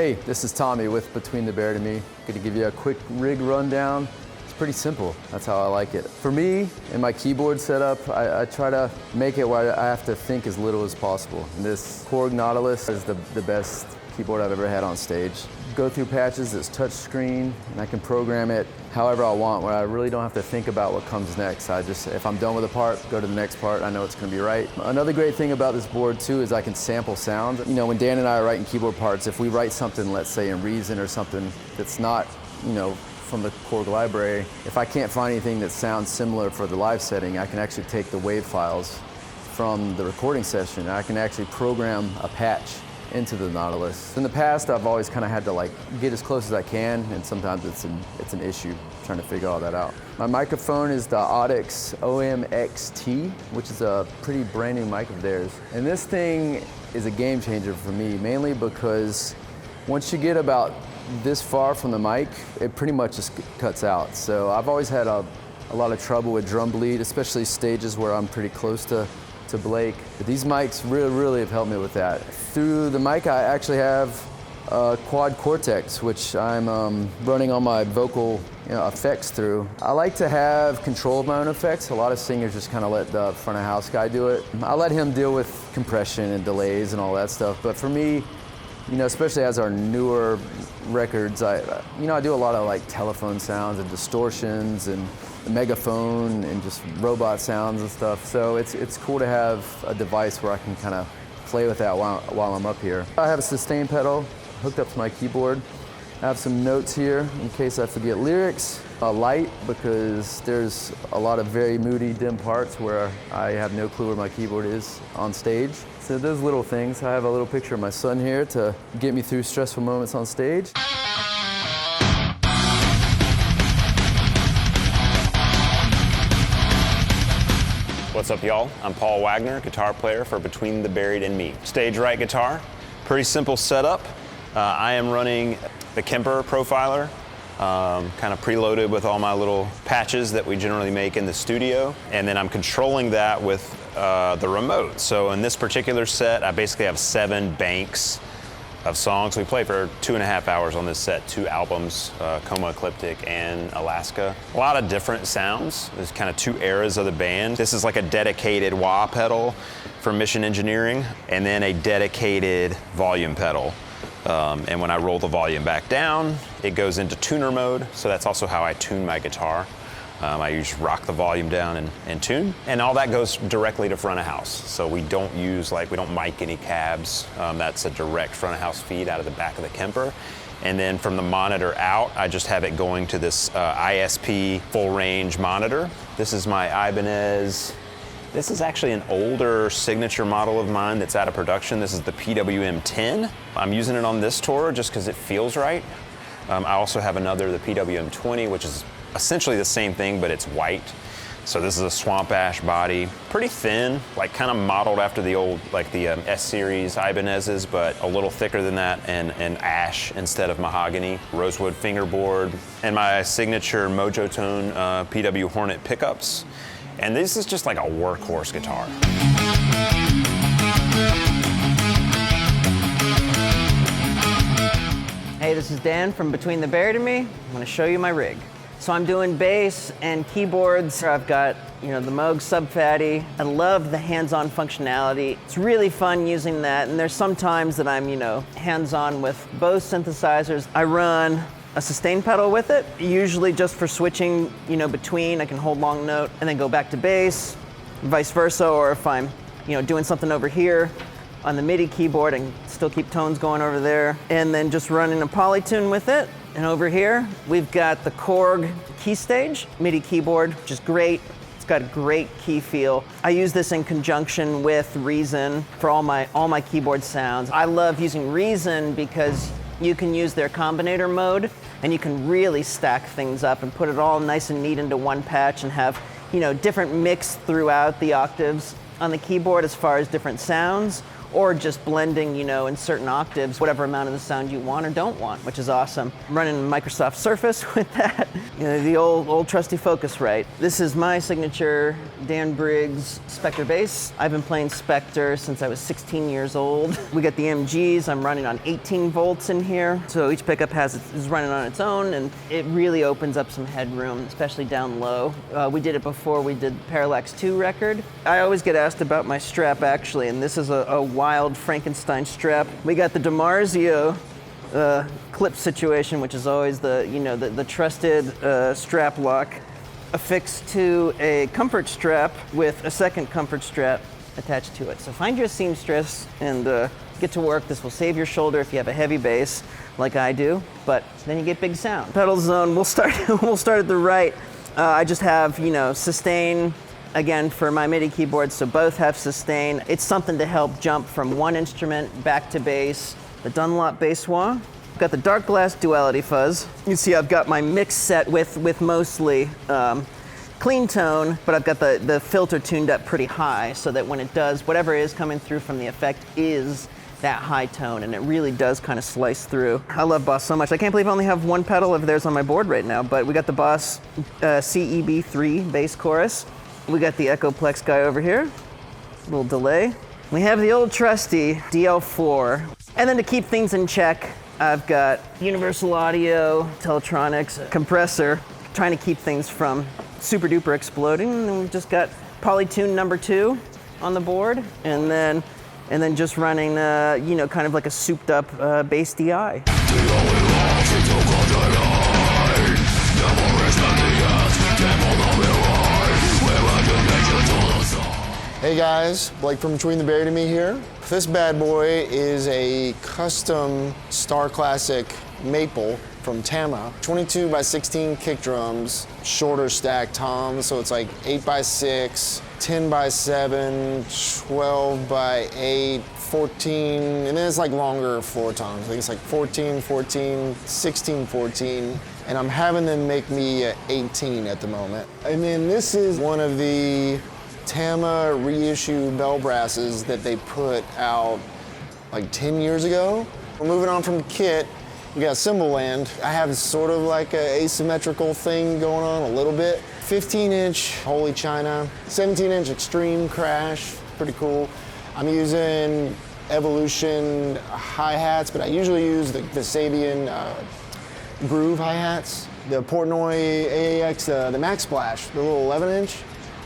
Hey, this is Tommy with Between the Baird and Me. Going to give you a quick rig rundown. It's pretty simple. That's how I like it. For me, in my keyboard setup, I try to make it where I have to think as little as possible. And this Korg Nautilus is the best keyboard I've ever had on stage. Go through patches, it's touch screen, and I can program it however I want, where I really don't have to think about what comes next. If I'm done with a part, go to the next part, I know it's gonna be right. Another great thing about this board too is I can sample sound. You know, when Dan and I are writing keyboard parts, if we write something, let's say in Reason or something that's not, you know, from the Korg library, if I can't find anything that sounds similar for the live setting, I can actually take the wave files from the recording session, and I can actually program a patch into the Nautilus. In the past, I've always kind of had to like get as close as I can, and sometimes it's an issue trying to figure all that out. My microphone is the Autex OM-XT, which is a pretty brand new mic of theirs. And this thing is a game changer for me, mainly because once you get about this far from the mic, it pretty much just cuts out. So I've always had a lot of trouble with drum bleed, especially stages where I'm pretty close to Blake. But these mics really have helped me with that. Through the mic, I actually have a quad Cortex, which I'm running all my vocal effects through. I like to have control of my own effects. A lot of singers just kind of let the front of house guy do it. I let him deal with compression and delays and all that stuff. But for me, you know, especially as our newer records, I do a lot of like telephone sounds and distortions and the megaphone and just robot sounds and stuff. So it's cool to have a device where I can kind of play with that while I'm up here. I have a sustain pedal hooked up to my keyboard. I have some notes here in case I forget lyrics. A light, because there's a lot of very moody, dim parts where I have no clue where my keyboard is on stage. So those little things. I have a little picture of my son here to get me through stressful moments on stage. What's up, y'all? I'm Paul Waggoner, guitar player for Between the Buried and Me. Stage right guitar, pretty simple setup. I am running the Kemper Profiler, kind of preloaded with all my little patches that we generally make in the studio. And then I'm controlling that with the remote. So in this particular set, I basically have 7 banks of songs. We play for 2.5 hours on this set, 2 albums, Coma Ecliptic and Alaska. A lot of different sounds. There's kind of 2 eras of the band. This is like a dedicated wah pedal for Mission Engineering, and then a dedicated volume pedal. And when I roll the volume back down, it goes into tuner mode. So that's also how I tune my guitar. I just rock the volume down and tune, and all that goes directly to front of house. So we don't mic any cabs. That's a direct front of house feed out of the back of the Kemper. And then from the monitor out, I just have it going to this ISP full range monitor. This is my Ibanez. This is actually an older signature model of mine that's out of production. This is the PWM-10. I'm using it on this tour just because it feels right. I also have another, the PWM-20, which is essentially the same thing, but it's white. So this is a swamp ash body, pretty thin, like kind of modeled after the old, like the S-series Ibanez's, but a little thicker than that, and ash instead of mahogany. Rosewood fingerboard, and my signature Mojo Tone PW Hornet pickups. And this is just like a workhorse guitar. Hey, this is Dan from Between the Baird and Me. I'm gonna show you my rig. So I'm doing bass and keyboards. I've got, the Moog Sub-Fatty. I love the hands-on functionality. It's really fun using that, and there's some times that I'm, hands-on with both synthesizers. I run a sustain pedal with it, usually just for switching, between. I can hold long note and then go back to bass, vice versa, or if I'm, doing something over here on the MIDI keyboard and still keep tones going over there, and then just running a polytune with it. And over here, we've got the Korg Key Stage MIDI keyboard, which is great. It's got a great key feel. I use this in conjunction with Reason for all my keyboard sounds. I love using Reason because you can use their combinator mode, and you can really stack things up and put it all nice and neat into one patch and have, different mix throughout the octaves on the keyboard as far as different sounds, or just blending, you know, in certain octaves, whatever amount of the sound you want or don't want, which is awesome. I'm running Microsoft Surface with that, you know, the old trusty Focusrite. This is my signature Dan Briggs Spectre bass. I've been playing Spectre since I was 16 years old. We got the MGs. I'm running on 18 volts in here, so each pickup is running on its own, and it really opens up some headroom, especially down low. We did it before we did the Parallax 2 record. I always get asked about my strap, actually, and this is a wild Frankenstein strap. We got the DiMarzio clip situation, which is always the trusted strap lock, affixed to a comfort strap with a second comfort strap attached to it. So find you a seamstress and get to work. This will save your shoulder if you have a heavy bass, like I do, but then you get big sound. Pedal zone, we'll start at the right. I just have, you know, sustain, again, for my MIDI keyboard, so both have sustain. It's something to help jump from one instrument back to bass. The Dunlop bass wah. I've got the Dark Glass Duality Fuzz. You can see I've got my mix set with mostly clean tone, but I've got the filter tuned up pretty high so that when it does, whatever is coming through from the effect is that high tone, and it really does kind of slice through. I love Boss so much. I can't believe I only have one pedal of theirs on my board right now, but we got the Boss CEB3 bass chorus. We got the Echoplex guy over here, a little delay. We have the old trusty DL4. And then to keep things in check, I've got Universal Audio, Teletronics, compressor, trying to keep things from super duper exploding. And then we've just got Polytune number 2 on the board, and then just running, you know, kind of like a souped up bass DI. Hey guys, Blake from Between the Buried and Me here. This bad boy is a custom Star Classic maple from Tama. 22 by 16 kick drums, shorter stack toms, so it's like 8 by 6, 10 by 7, 12 by 8, 14, and then it's like longer floor toms. I think it's like 14, 14, 16, 14, and I'm having them make me 18 at the moment. And then this is one of the Tama reissue bell brasses that they put out like 10 years ago. We're moving on from the kit. We got cymbal land. I have sort of like an asymmetrical thing going on a little bit. 15-inch Holy China, 17-inch Extreme Crash, pretty cool. I'm using Evolution hi-hats, but I usually use the Sabian Groove hi-hats. The Portnoy AAX, the Max Splash, the little 11-inch.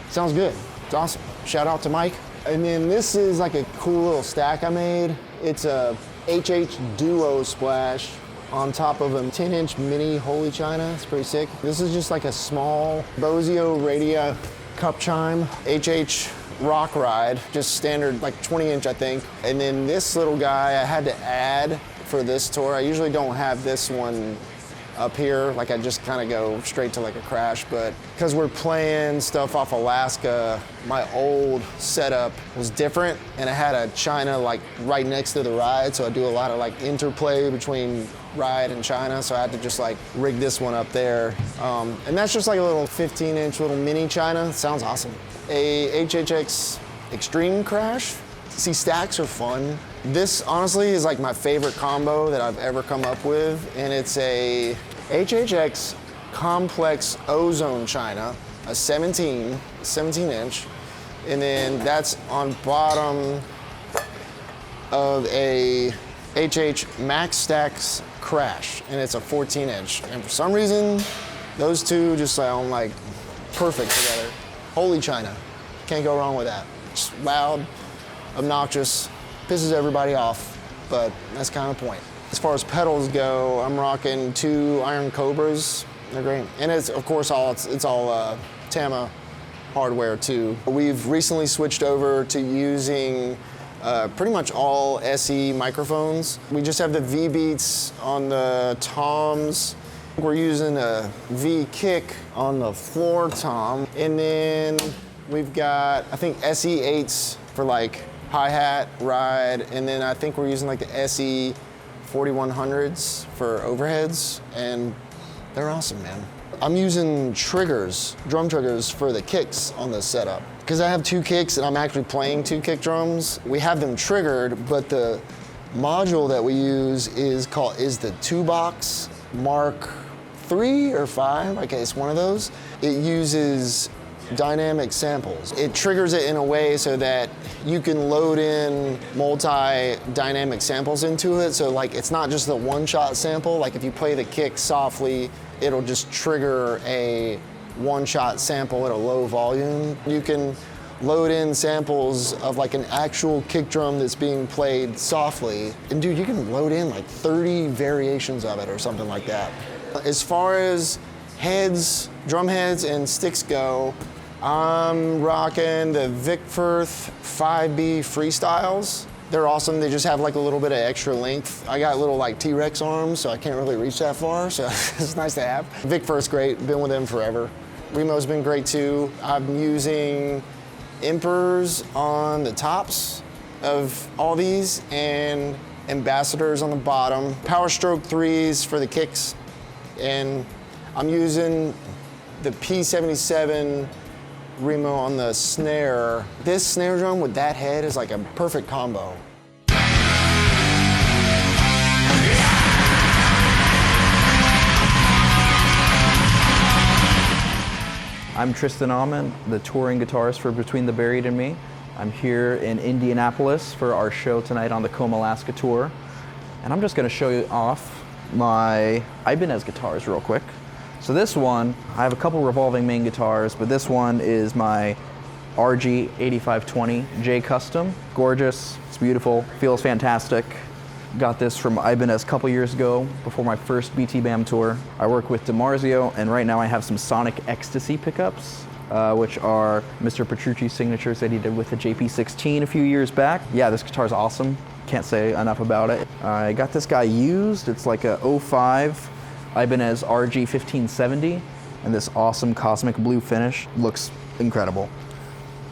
Sounds good. It's awesome. Shout out to Mike. And then this is like a cool little stack I made. It's a HH Duo Splash on top of a 10-inch mini Holy China. It's pretty sick. This is just like a small Bosio Radia cup chime. HH Rock Ride, just standard like 20-inch I think. And then this little guy I had to add for this tour. I usually don't have this one up here, like I just kind of go straight to like a crash, but because we're playing stuff off Alaska, my old setup was different, and I had a China like right next to the ride, so I do a lot of like interplay between ride and China, so I had to just like rig this one up there. And that's just like a little 15-inch little mini China. Sounds awesome. A HHX Extreme Crash. See, stacks are fun. This honestly is like my favorite combo that I've ever come up with, and it's a HHX Complex Ozone China, a 17-inch, and then that's on bottom of a HH Max Stacks Crash, and it's a 14-inch. And for some reason, those two just sound like perfect together. Holy China, can't go wrong with that. Just loud, obnoxious, pisses everybody off, but that's kind of the point. As far as pedals go, I'm rocking 2 Iron Cobras. They're great. And it's, of course, it's all Tama hardware too. We've recently switched over to using pretty much all SE microphones. We just have the V-Beats on the toms. We're using a V-Kick on the floor tom. And then we've got, I think, SE8s for like hi-hat, ride, and then I think we're using like the SE 4100s for overheads, and they're awesome, man. I'm using triggers, drum triggers for the kicks on this setup. Because I have 2 kicks and I'm actually playing 2 kick drums, we have them triggered, but the module that we use is the 2-box Mark 3 or 5, okay, it's one of those. It uses dynamic samples. It triggers it in a way so that you can load in multi-dynamic samples into it. So like it's not just the one-shot sample. Like if you play the kick softly, it'll just trigger a one-shot sample at a low volume. You can load in samples of like an actual kick drum that's being played softly. And dude, you can load in like 30 variations of it or something like that. As far as heads, drum heads and sticks go, I'm rocking the Vic Firth 5B Freestyles. They're awesome. They just have like a little bit of extra length. I got little like T-Rex arms, so I can't really reach that far, so it's nice to have. Vic Firth's great, been with them forever. Remo's been great too. I'm using Emperors on the tops of all these and Ambassadors on the bottom. Power Stroke 3s for the kicks. And I'm using the P77 Remo on the snare. This snare drum with that head is like a perfect combo. I'm Tristan Auman, the touring guitarist for Between the Buried and Me. I'm here in Indianapolis for our show tonight on the Como, Alaska tour. And I'm just gonna show you off my Ibanez guitars real quick. So this one, I have a couple revolving main guitars, but this one is my RG 8520 J Custom. Gorgeous, it's beautiful, feels fantastic. Got this from Ibanez a couple years ago, before my first BT BAM tour. I work with DiMarzio, and right now I have some Sonic Ecstasy pickups, which are Mr. Petrucci's signatures that he did with the JP16 a few years back. Yeah, this guitar's awesome. Can't say enough about it. I got this guy used. It's like a 05 Ibanez RG 1570, and this awesome cosmic blue finish. Looks incredible.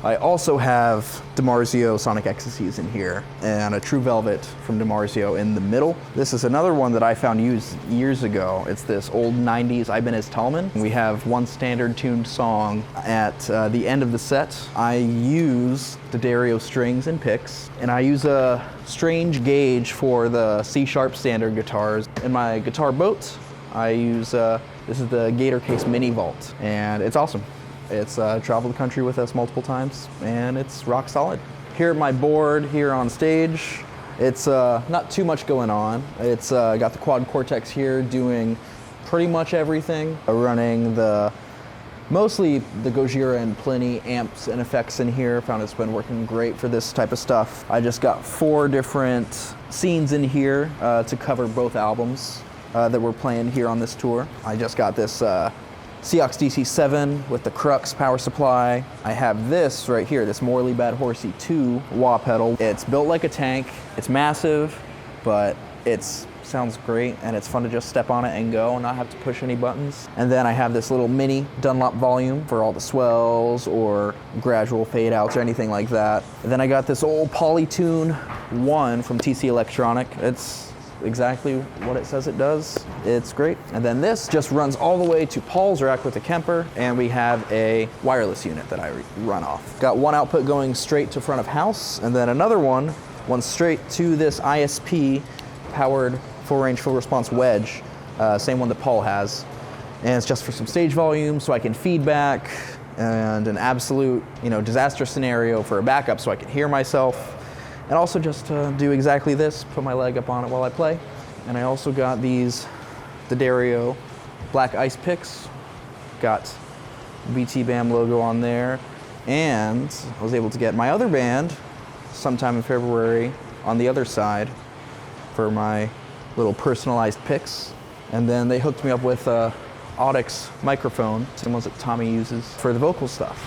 I also have DiMarzio Sonic Ecstasies in here, and a True Velvet from DiMarzio in the middle. This is another one that I found used years ago. It's this old 90s Ibanez Tallman. We have one standard tuned song at the end of the set. I use the Dario strings and picks, and I use a strange gauge for the C-sharp standard guitars. In my guitar boat, I use, this is the Gator Case Mini Vault, and it's awesome. It's traveled the country with us multiple times, and it's rock solid. Here at my board, here on stage, it's not too much going on. It's got the quad Cortex here doing pretty much everything. Running mostly the Gojira and Pliny amps and effects in here. Found it's been working great for this type of stuff. I just got 4 different scenes in here to cover both albums that we're playing here on this tour. I just got this Seox DC7 with the Crux power supply. I have this right here, this Morley Bad Horsey 2 wah pedal. It's built like a tank. It's massive, but it sounds great, and it's fun to just step on it and go and not have to push any buttons. And then I have this little mini Dunlop volume for all the swells or gradual fade outs or anything like that. And then I got this old Polytune 1 from TC Electronic. It's exactly what it says it does. It's great. And then this just runs all the way to Paul's rack with a Kemper, and we have a wireless unit that I run off. Got one output going straight to front of house, and then another one straight to this ISP powered full range, full response wedge, same one that Paul has. And it's just for some stage volume so I can feedback, and an absolute, disaster scenario for a backup so I can hear myself. And also just to do exactly this, put my leg up on it while I play. And I also got the Dario Black Ice picks. Got BT BAM logo on there. And I was able to get my other band sometime in February on the other side for my little personalized picks. And then they hooked me up with a Audix microphone, the ones that Tommy uses for the vocal stuff.